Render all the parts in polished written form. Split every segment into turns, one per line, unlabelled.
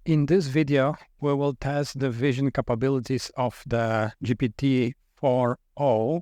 In this video, we will test the vision capabilities of the GPT-4o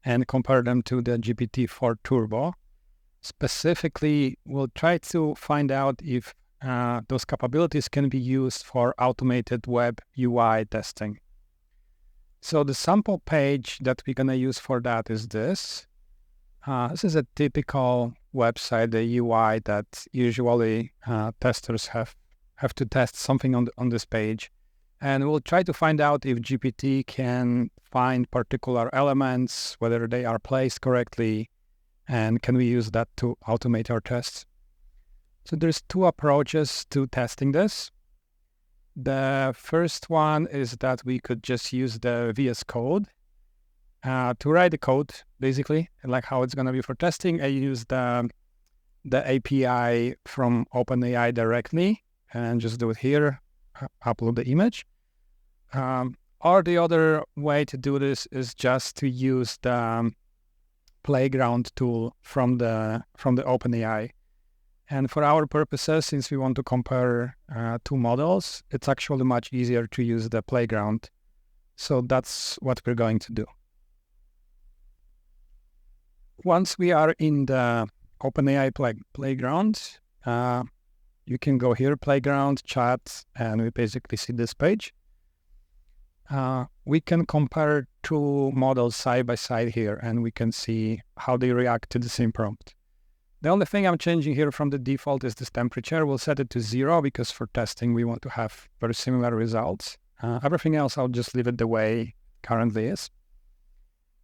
and compare them to the GPT-4-turbo. Specifically, we'll try to find out if those capabilities can be used for automated web UI testing. So the sample page that we're going to use for that is this. This is a typical website, the UI that usually testers have to test something on this page. And we'll try to find out if GPT can find particular elements, whether they are placed correctly, and can we use that to automate our tests. So there's two approaches to testing this. The first one is that we could just use the VS Code to write the code, basically, like how it's going to be for testing. I use the API from OpenAI directly and just do it here, upload the image. Or the other way to do this is just to use the Playground tool from the OpenAI. And for our purposes, since we want to compare two models, it's actually much easier to use the Playground. So that's what we're going to do. Once we are in the OpenAI Playground, you can go here, Playground, Chat, and we basically see this page. We can compare two models side by side here, and we can see how they react to the same prompt. The only thing I'm changing here from the default is this temperature. We'll set it to 0 because for testing, we want to have very similar results. Everything else, I'll just leave it the way it currently is.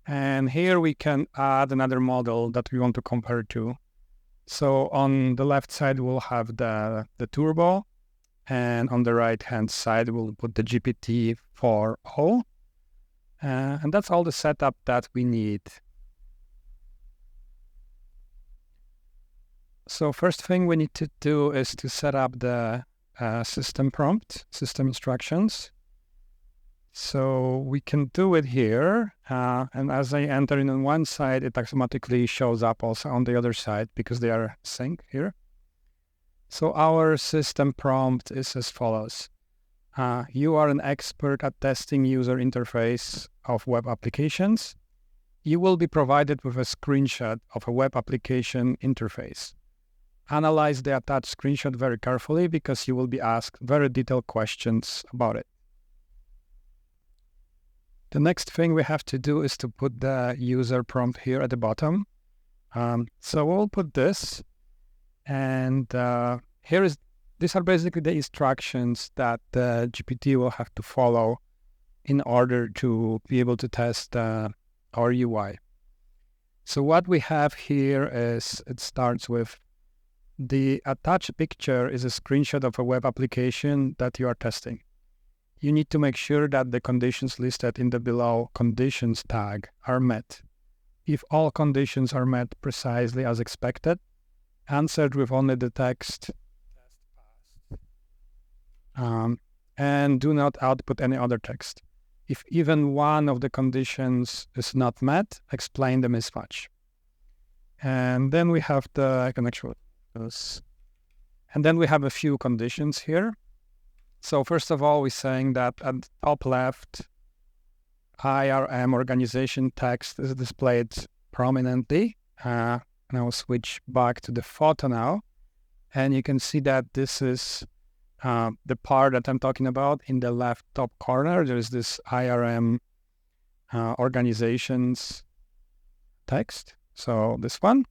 And here we can add another model that we want to compare to. So on the left side, we'll have the turbo, and on the right-hand side, we'll put the GPT-4o. And that's all the setup that we need. So first thing we need to do is to set up the system prompt, system instructions. So we can do it here, and as I enter in on one side, it automatically shows up also on the other side because they are synced here. So our system prompt is as follows. You are an expert at testing user interface of web applications. You will be provided with a screenshot of a web application interface. Analyze the attached screenshot very carefully because you will be asked very detailed questions about it. The next thing we have to do is to put the user prompt here at the bottom. So we'll put this, and these are basically the instructions that the GPT will have to follow in order to be able to test our UI. So what we have here is, it starts with the attached picture is a screenshot of a web application that you are testing. You need to make sure that the conditions listed in the below conditions tag are met. If all conditions are met precisely as expected, answered with only the text, and do not output any other text. If even one of the conditions is not met, explain the mismatch. And then we have and then we have a few conditions here. So first of all, we're saying that at the top left, IRM organization text is displayed prominently. And I'll switch back to the photo now. And you can see that this is the part that I'm talking about. In the left top corner, there's this IRM organizations text. So this one.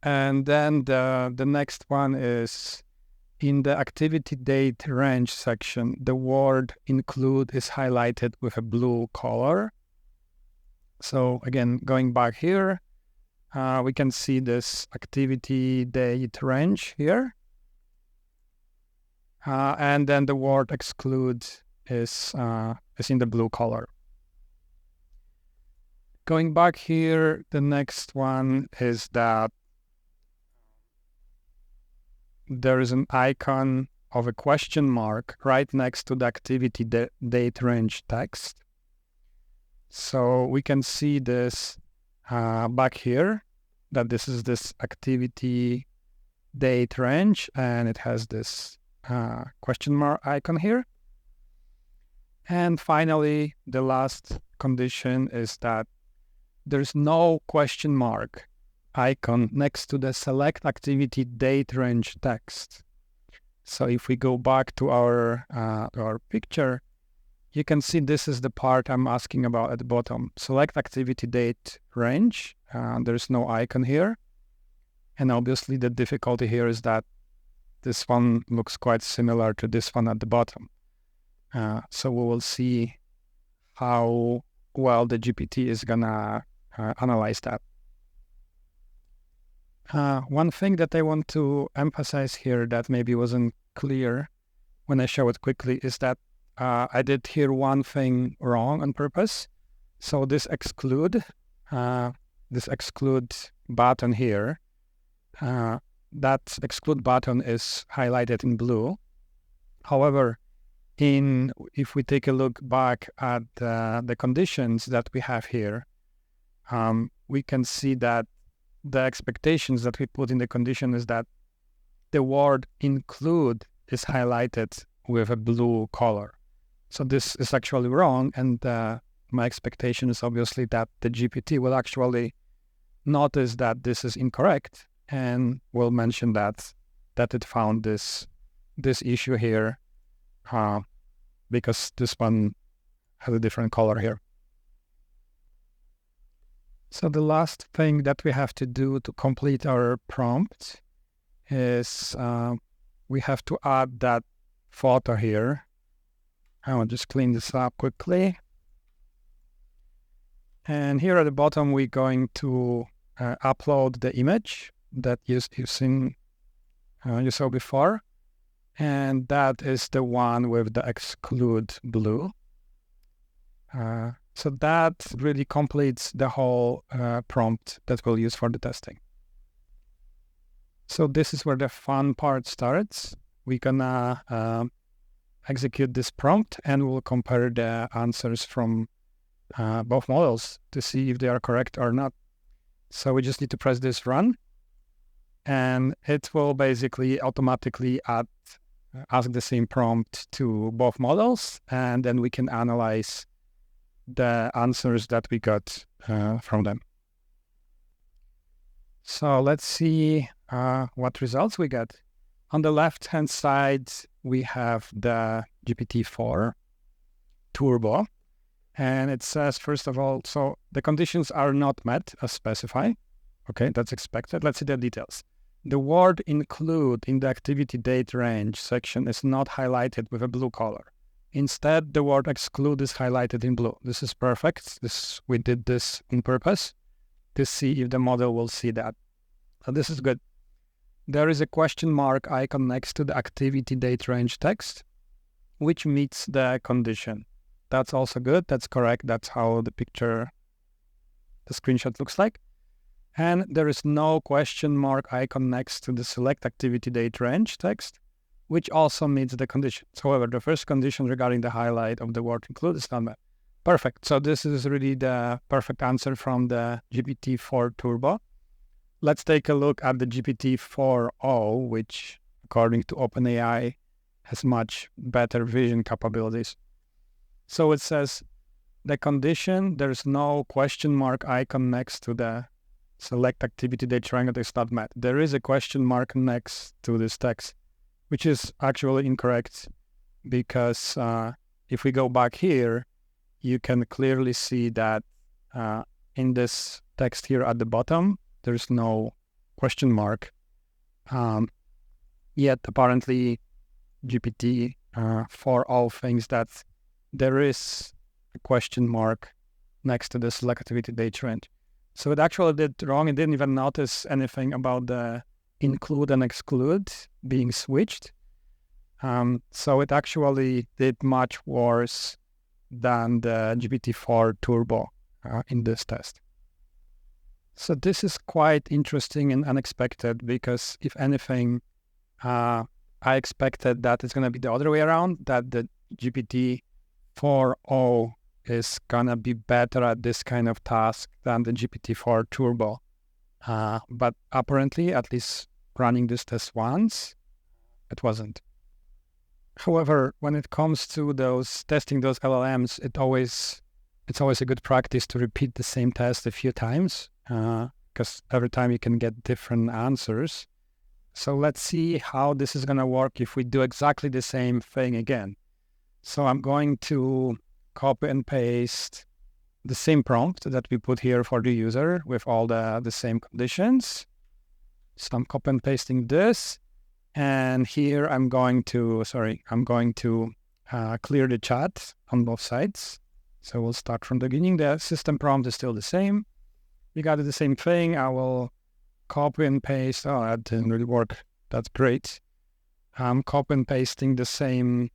And then the next one is in the activity date range section, the word include is highlighted with a blue color. So again, going back here, we can see this activity date range here. And then the word exclude is in the blue color. Going back here, the next one is that there is an icon of a question mark right next to the activity date range text. So we can see this back here, that this is this activity date range, and it has this question mark icon here. And finally, the last condition is that there's no question mark icon next to the select activity date range text. So if we go back to our picture, you can see this is the part I'm asking about at the bottom. Select activity date range. There's no icon here. And obviously the difficulty here is that this one looks quite similar to this one at the bottom. So we will see how well the GPT is gonna analyze that. One thing that I want to emphasize here that maybe wasn't clear when I show it quickly is that I did here one thing wrong on purpose. So this exclude button here, that exclude button is highlighted in blue. However, if we take a look back at the conditions that we have here, we can see that the expectations that we put in the condition is that the word include is highlighted with a blue color. So this is actually wrong, and my expectation is obviously that the GPT will actually notice that this is incorrect and will mention that it found this issue here because this one has a different color here. So the last thing that we have to do to complete our prompt is we have to add that photo here. I will just clean this up quickly. And here at the bottom, we're going to upload the image that you saw before. And that is the one with the exclude blue. So that really completes the whole prompt that we'll use for the testing. So this is where the fun part starts. We're gonna execute this prompt and we'll compare the answers from both models to see if they are correct or not. So we just need to press this run, and it will basically automatically ask the same prompt to both models, and then we can analyze the answers that we got from them. So let's see what results we get. On the left-hand side, we have the GPT-4-turbo, and it says, first of all, so the conditions are not met as specified. Okay, that's expected. Let's see the details. The word include in the activity date range section is not highlighted with a blue color. Instead, the word exclude is highlighted in blue. This is perfect. We did this on purpose to see if the model will see that. So this is good. There is a question mark icon next to the activity date range text, which meets the condition. That's also good. That's correct. That's how the screenshot looks like. And there is no question mark icon next to the select activity date range text, which also meets the conditions. However, the first condition regarding the highlight of the word include is not met. Perfect. So this is really the perfect answer from the GPT-4-turbo. Let's take a look at the GPT-4o, which, according to OpenAI, has much better vision capabilities. So it says the condition, there's no question mark icon next to the select activity date triangle is not met. There is a question mark next to this text, which is actually incorrect because if we go back here, you can clearly see that in this text here at the bottom, there's no question mark. Yet apparently GPT-4o thinks that there is a question mark next to the select activity date range. So it actually did wrong. It didn't even notice anything about the include and exclude being switched. So it actually did much worse than the GPT-4-turbo in this test. So this is quite interesting and unexpected because if anything, I expected that it's going to be the other way around, that the GPT-4o is going to be better at this kind of task than the GPT-4-turbo. But apparently, at least running this test once. It wasn't. However, when it comes to testing those LLMs, it's always a good practice to repeat the same test a few times, because every time you can get different answers. So let's see how this is going to work if we do exactly the same thing again. So I'm going to copy and paste the same prompt that we put here for the user with all the same conditions. So I'm copy and pasting this. And here I'm going to clear the chat on both sides. So we'll start from the beginning. The system prompt is still the same. We got the same thing. I will copy and paste. Oh, that didn't really work. That's great. I'm copy and pasting the same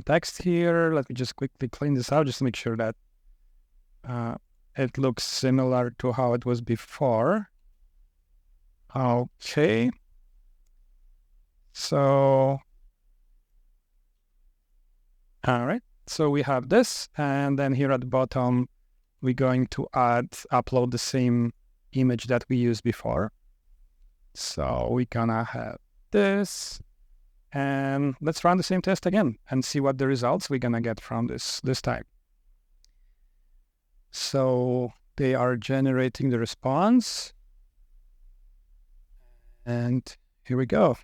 text here. Let me just quickly clean this out just to make sure that it looks similar to how it was before. Okay. So, all right. So we have this, and then here at the bottom, we're going to upload the same image that we used before. So we're gonna have this, and let's run the same test again and see what the results we're gonna get from this time. So they are generating the response, and here we go.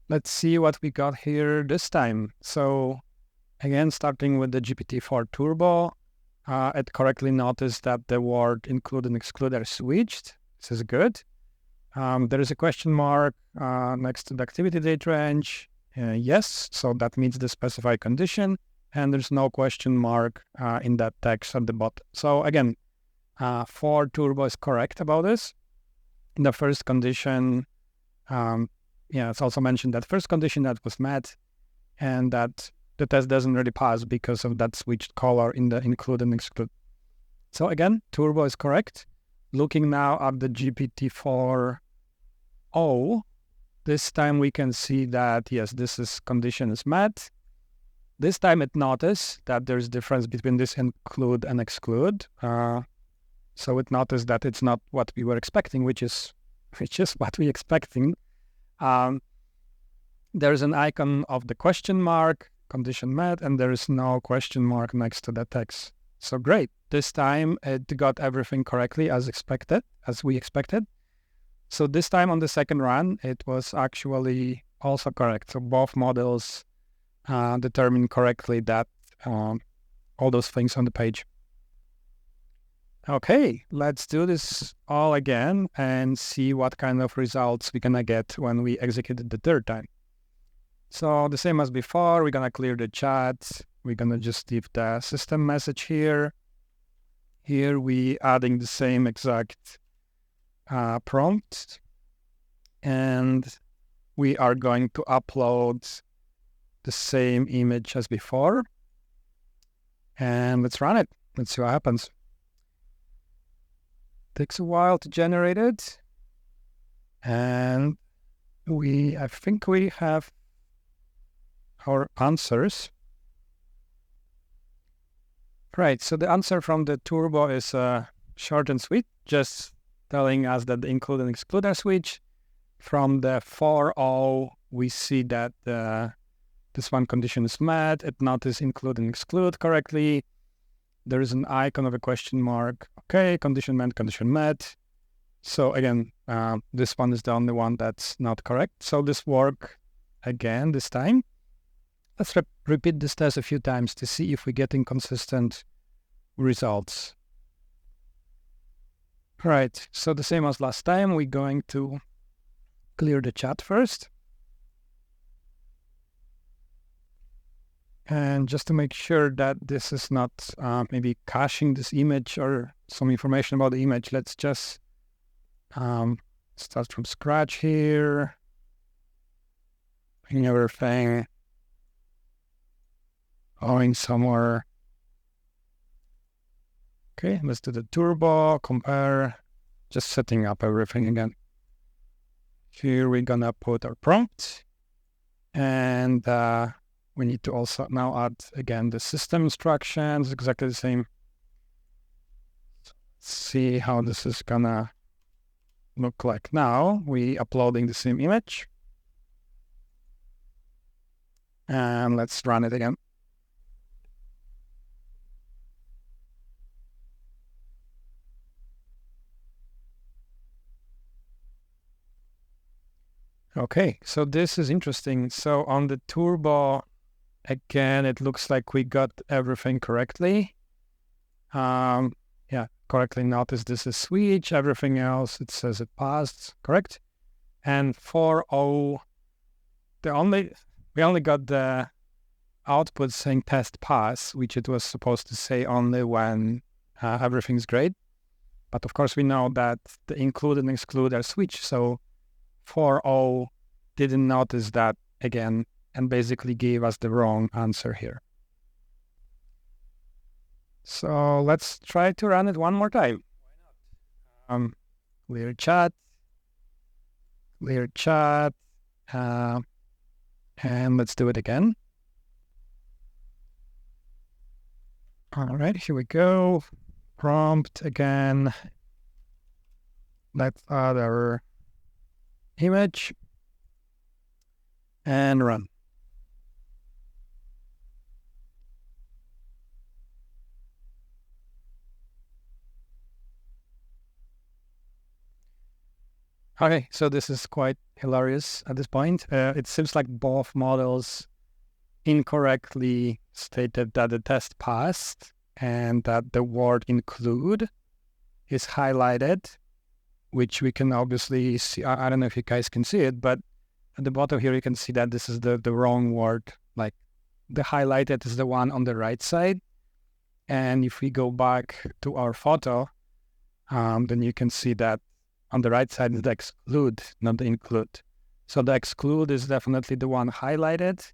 Let's see what we got here this time. So again, starting with the GPT-4-turbo, it correctly noticed that the word include and exclude are switched. This is good. There is a question mark next to the activity date range. Yes, so that meets the specified condition. And there's no question mark in that text at the bottom. So again, 4-turbo is correct about this. The first condition, it's also mentioned that first condition that was met, and that the test doesn't really pass because of that switched color in the include and exclude. So again, turbo is correct. Looking now at the GPT-4o, this time we can see that, yes, condition is met. This time it noticed that there's difference between this include and exclude. So it noticed that it's not what we were expecting, which is what we're expecting. There's an icon of the question mark, condition met, and there is no question mark next to the text. So great. This time it got everything correctly as we expected. So this time on the second run, it was actually also correct. So both models determined correctly that all those things on the page. Okay, let's do this all again and see what kind of results we're gonna get when we execute it the third time. So the same as before, we're gonna clear the chat. We're gonna just leave the system message here. Here we adding the same exact prompt, and we are going to upload the same image as before. And let's run it. Let's see what happens. Takes a while to generate it, and I think we have our answers. Right, so the answer from the turbo is short and sweet, just telling us that the include and exclude are switched. From the 4o, we see that this one condition is met. It noticed include and exclude correctly. There is an icon of a question mark. Okay, condition met. So again, this one is the only one that's not correct. So this worked again this time. Let's repeat this test a few times to see if we're getting consistent results. Right, so the same as last time, we're going to clear the chat first. And just to make sure that this is not maybe caching this image or some information about the image, let's just start from scratch here. Bring everything going somewhere. Okay, let's do the turbo, compare, just setting up everything again. Here we're gonna put our prompt, and we need to also now add, again, the system instructions, exactly the same. Let's see how this is gonna look like now. We uploading the same image. And let's run it again. Okay, so this is interesting. So on the turbo, again, it looks like we got everything correctly. Yeah, correctly noticed this is switch. Everything else, it says it passed, correct? And 4o, we only got the output saying test pass, which it was supposed to say only when everything's great. But of course, we know that the include and exclude are switched. So 4o didn't notice that again and basically gave us the wrong answer here. So let's try to run it one more time. Clear chat, and let's do it again. All right, here we go. Prompt again. Let's add our image and run. Okay, so this is quite hilarious at this point. It seems like both models incorrectly stated that the test passed and that the word include is highlighted, which we can obviously see. I don't know if you guys can see it, but at the bottom here, you can see that this is the wrong word. Like the highlighted is the one on the right side. And if we go back to our photo, then you can see that on the right side is the exclude, not the include. So the exclude is definitely the one highlighted.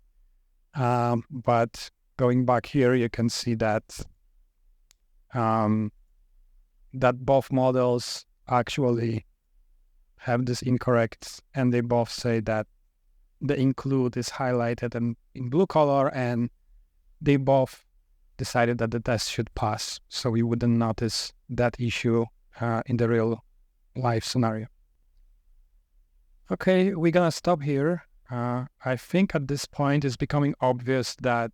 But going back here, you can see that that both models actually have this incorrect, and they both say that the include is highlighted in blue color, and they both decided that the test should pass. So we wouldn't notice that issue in the real life scenario. Okay, we're gonna stop here. I think at this point it's becoming obvious that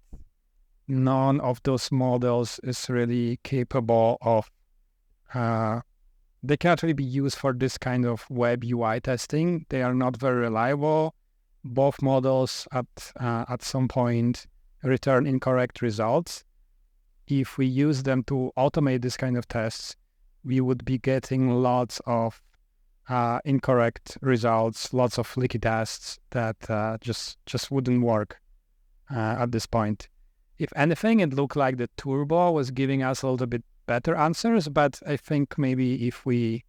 none of those models is really capable of, they can't really be used for this kind of web UI testing. They are not very reliable. Both models at some point return incorrect results. If we use them to automate this kind of tests, we would be getting lots of incorrect results, lots of leaky tests that just wouldn't work at this point. If anything, it looked like the turbo was giving us a little bit better answers, but I think maybe if we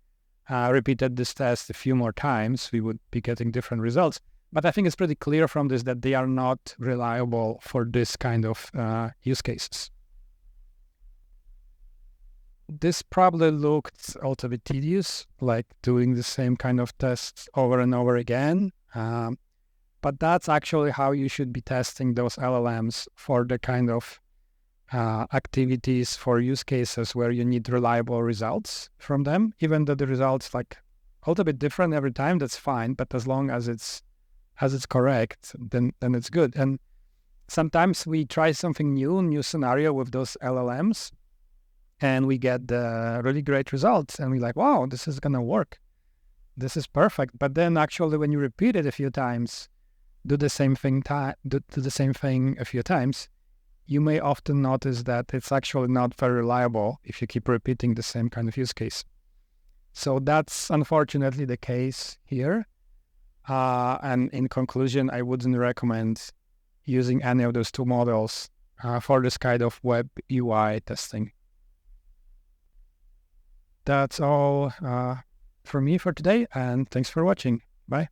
repeated this test a few more times, we would be getting different results. But I think it's pretty clear from this that they are not reliable for this kind of use cases. This probably looked a little bit tedious, like doing the same kind of tests over and over again. But that's actually how you should be testing those LLMs for the kind of activities, for use cases where you need reliable results from them. Even though the results like a little bit different every time, that's fine. But as long as it's correct, then it's good. And sometimes we try something new scenario with those LLMs, and we get the really great results, and we're like, wow, this is gonna work. This is perfect. But then actually when you repeat it a few times, do the same thing a few times, you may often notice that it's actually not very reliable if you keep repeating the same kind of use case. So that's unfortunately the case here. And in conclusion, I wouldn't recommend using any of those two models for this kind of web UI testing. That's all from me for today, and thanks for watching. Bye.